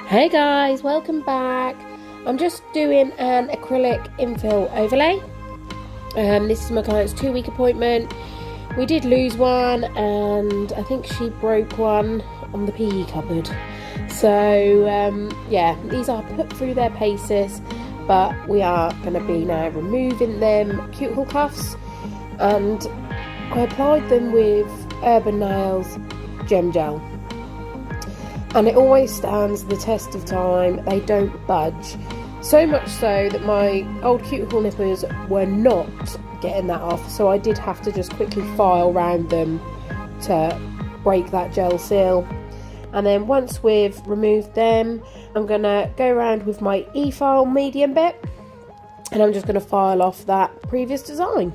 Hey guys, welcome back. I'm just doing an acrylic infill overlay. This is my client's 2-week appointment. We did lose one and I think she broke one on the PE cupboard. So yeah, these are put through their paces, but we are going to be now removing them cuticle cuffs, and I applied them with Urban Nails Gem Gel. And it always stands the test of time. They don't budge. So much so that my old cuticle nippers were not getting that off, so I did have to just quickly file round them to break that gel seal. And then once we've removed them, I'm going to go around with my e-file medium bit, and I'm just going to file off that previous design.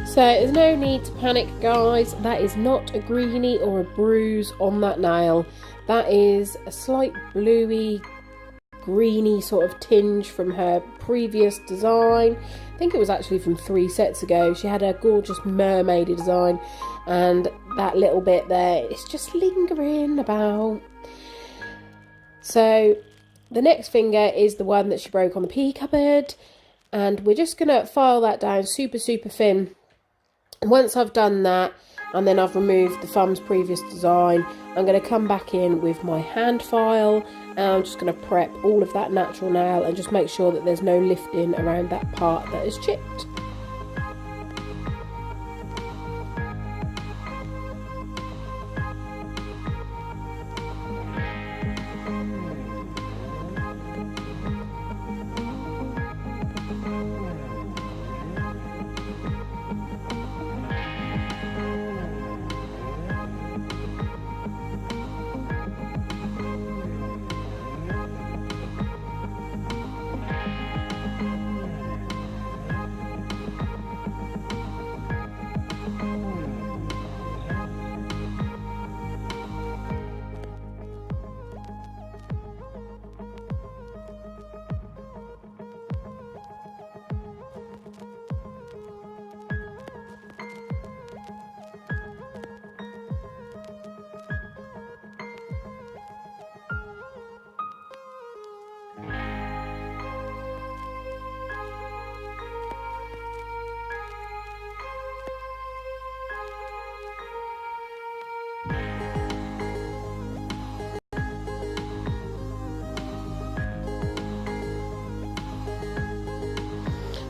So there's no need to panic, guys. That is not a greenie or a bruise on that nail. That is a slight bluey, greeny sort of tinge from her previous design. I think it was actually from 3 sets ago. She had a gorgeous mermaidy design, and that little bit there is just lingering about. So the next finger is the one that she broke on the PE cupboard, and we're just going to file that down super thin. Once I've done that, and then I've removed the thumb's previous design, I'm going to come back in with my hand file, and I'm just going to prep all of that natural nail and just make sure that there's no lifting around that part that is chipped.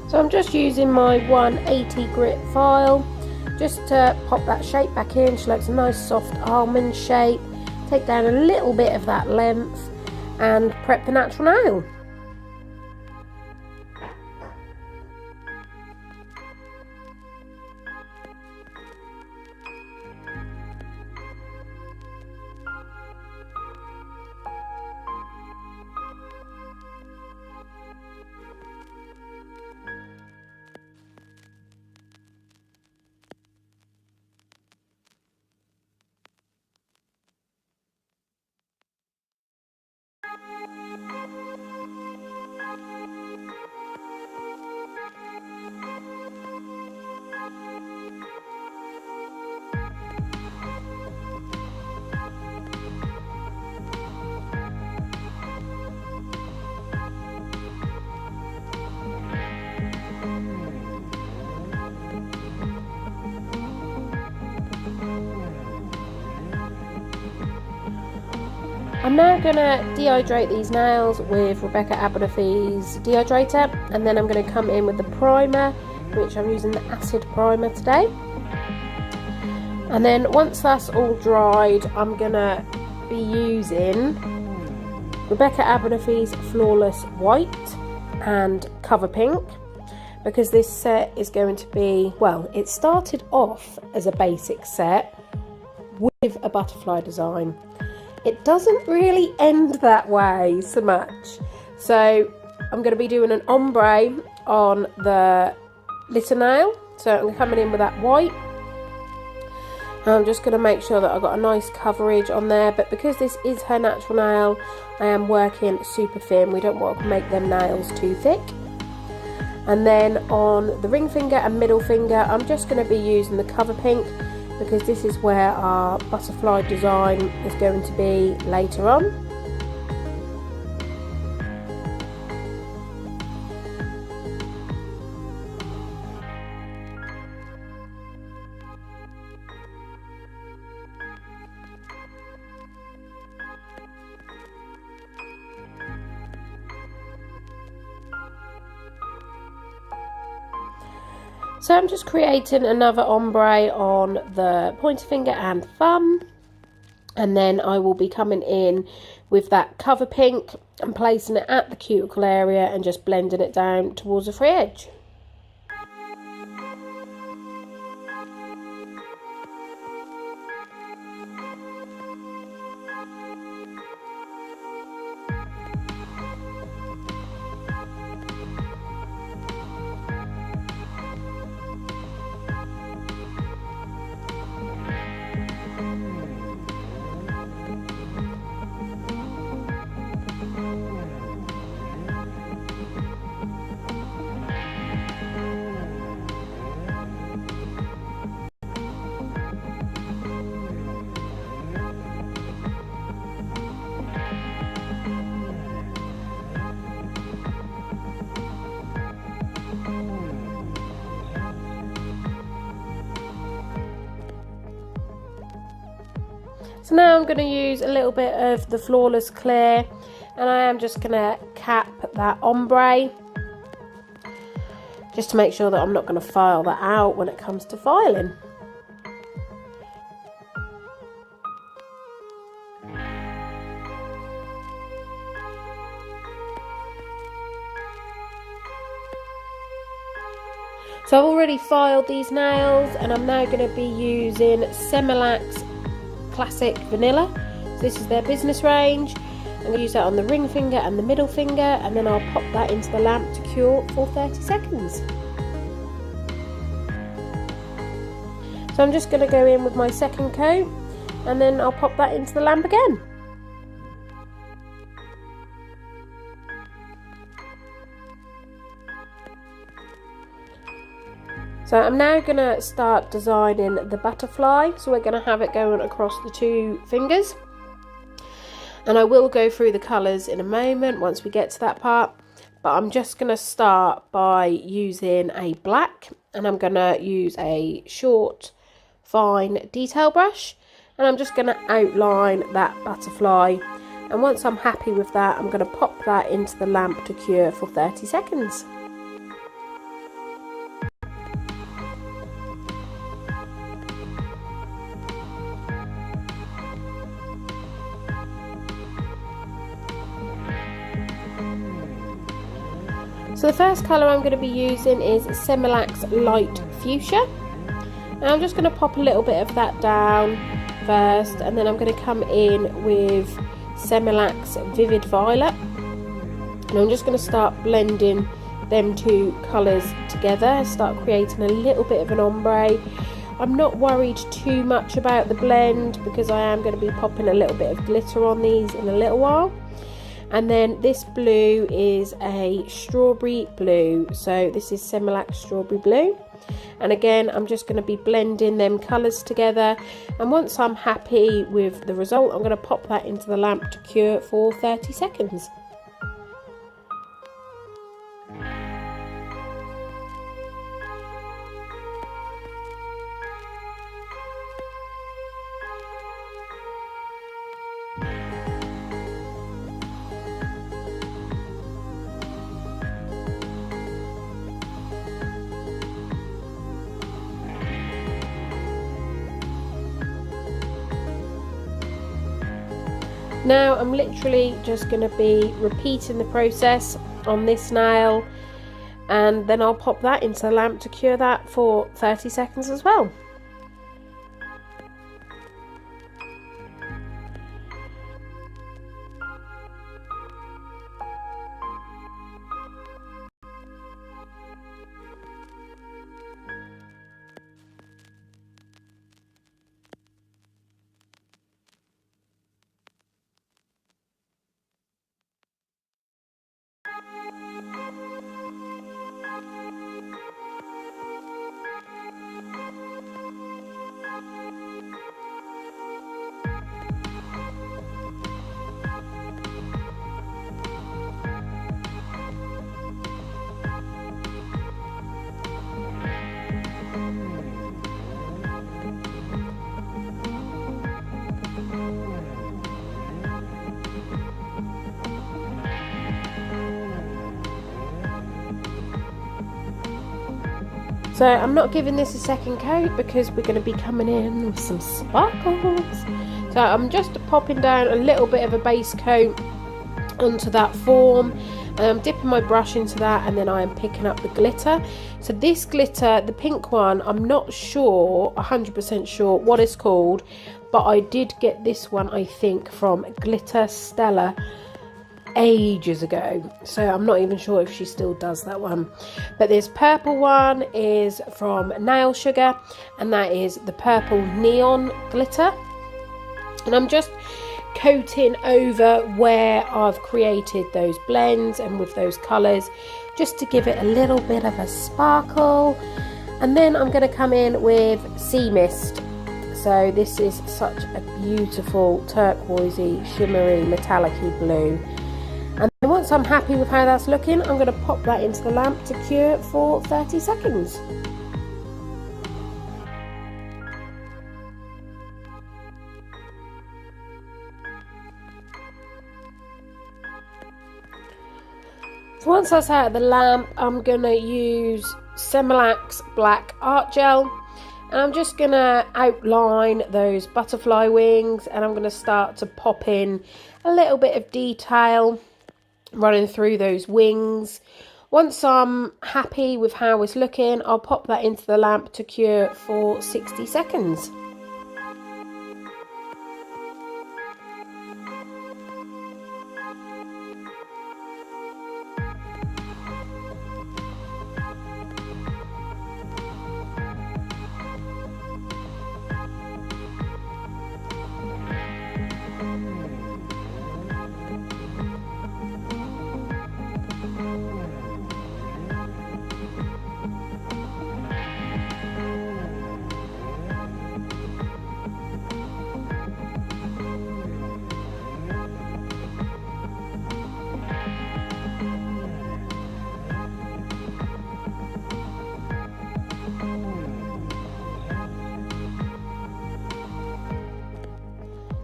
So I'm just using my 180 grit file just to pop that shape back in. She likes a nice soft almond shape. Take down a little bit of that length and prep the natural nail. I'm now going to dehydrate these nails with Rebecca Abernathy's dehydrator, and then I'm going to come in with the primer, which I'm using the acid primer today. And then once that's all dried, I'm going to be using Rebecca Abernathy's Flawless White and Cover Pink. because this set is going to be, well, it started off as a basic set with a butterfly design. It doesn't really end that way so much. So I'm going to be doing an ombre on the little nail. So I'm coming in with that white. I'm just going to make sure that I've got a nice coverage on there, but because this is her natural nail, I am working super thin. We don't want to make them nails too thick. And then on the ring finger and middle finger, I'm just going to be using the cover pink, because this is where our butterfly design is going to be later on. So I'm just creating another ombre on the pointer finger and thumb, and then I will be coming in with that cover pink and placing it at the cuticle area and just blending it down towards the free edge. So now I'm going to use a little bit of the Flawless Clear, and I am just going to cap that ombre, just to make sure that I'm not going to file that out when it comes to filing. So I've already filed these nails, and I'm now going to be using Semilac's Classic Vanilla. So this is their business range. I'm going to use that on the ring finger and the middle finger, and then I'll pop that into the lamp to cure for 30 seconds. So I'm just going to go in with my second coat, and then I'll pop that into the lamp again. So I'm now going to start designing the butterfly. So we're going to have it going across the two fingers. And I will go through the colours in a moment once we get to that part. But I'm just going to start by using a black. And I'm going to use a short, fine detail brush. And I'm just going to outline that butterfly. And once I'm happy with that, I'm going to pop that into the lamp to cure for 30 seconds. So the first colour I'm going to be using is Semilac's Light Fuchsia. And I'm just going to pop a little bit of that down first, and then I'm going to come in with Semilac's Vivid Violet. And I'm just going to start blending them two colours together, start creating a little bit of an ombre. I'm not worried too much about the blend because I am going to be popping a little bit of glitter on these in a little while. And then this blue is a strawberry blue, so this is Semilac Strawberry Blue. And again, I'm just going to be blending them colours together, and once I'm happy with the result, I'm going to pop that into the lamp to cure for 30 seconds. Now I'm literally just going to be repeating the process on this nail, and then I'll pop that into the lamp to cure that for 30 seconds as well. So I'm not giving this a second coat because we're going to be coming in with some sparkles. So I'm just popping down a little bit of a base coat onto that form, and I'm dipping my brush into that, and then I am picking up the glitter. So this glitter, the pink one, I'm not sure, 100% sure what it's called, but I did get this one, I think, from Glitter Stella ages ago, so I'm not even sure if she still does that one. But this purple one is from Nail Sugar, and that is the purple neon glitter, and I'm just coating over where I've created those blends and with those colours, just to give it a little bit of a sparkle. And then I'm going to come in with Sea Mist. So this is such a beautiful turquoisey, shimmery, metallic-y blue. And then once I'm happy with how that's looking, I'm going to pop that into the lamp to cure for 30 seconds. So once that's out of the lamp, I'm going to use Semilac's Black Art Gel. And I'm just going to outline those butterfly wings, and I'm going to start to pop in a little bit of detail running through those wings. Once I'm happy with how it's looking, I'll pop that into the lamp to cure for 60 seconds.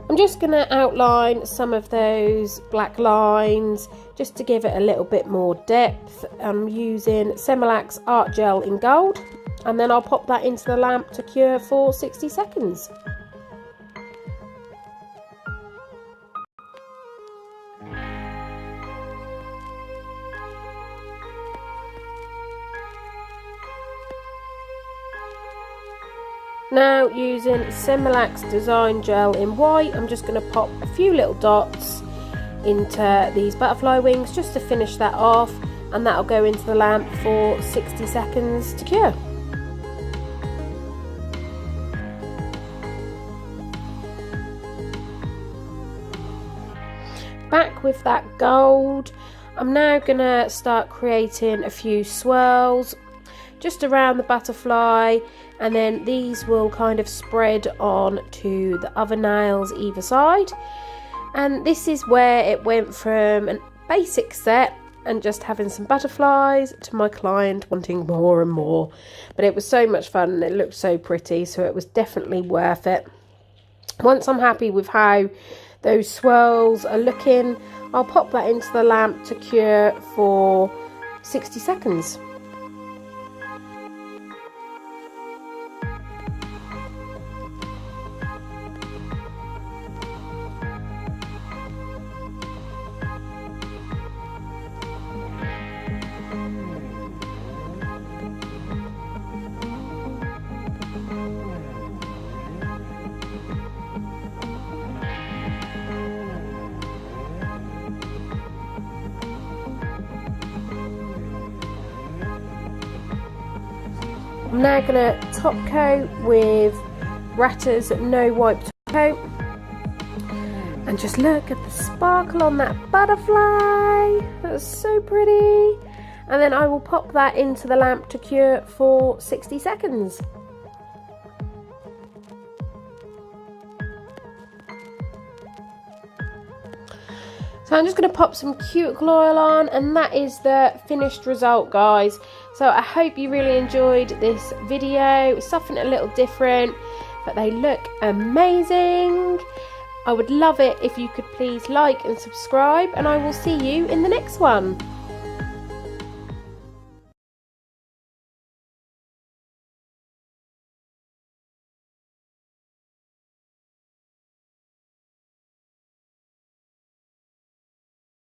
I'm just going to outline some of those black lines just to give it a little bit more depth. I'm using Semilac's Art Gel in gold, and then I'll pop that into the lamp to cure for 60 seconds. Now using Semilac's Design Gel in white, I'm just going to pop a few little dots into these butterfly wings just to finish that off, and that'll go into the lamp for 60 seconds to cure. Back with that gold, I'm now going to start creating a few swirls just around the butterfly, and then these will kind of spread on to the other nails either side. And this is where it went from a basic set and just having some butterflies to my client wanting more and more. But it was so much fun and it looked so pretty, so it was definitely worth it. Once I'm happy with how those swirls are looking, I'll pop that into the lamp to cure for 60 seconds. I'm now going to top coat with Ratter's No Wipe Top Coat. And just look at the sparkle on that butterfly. That's so pretty. And then I will pop that into the lamp to cure for 60 seconds. So I'm just going to pop some cuticle oil on, and that is the finished result, guys. So I hope you really enjoyed this video. It's something a little different, but they look amazing. I would love it if you could please like and subscribe, and I will see you in the next one.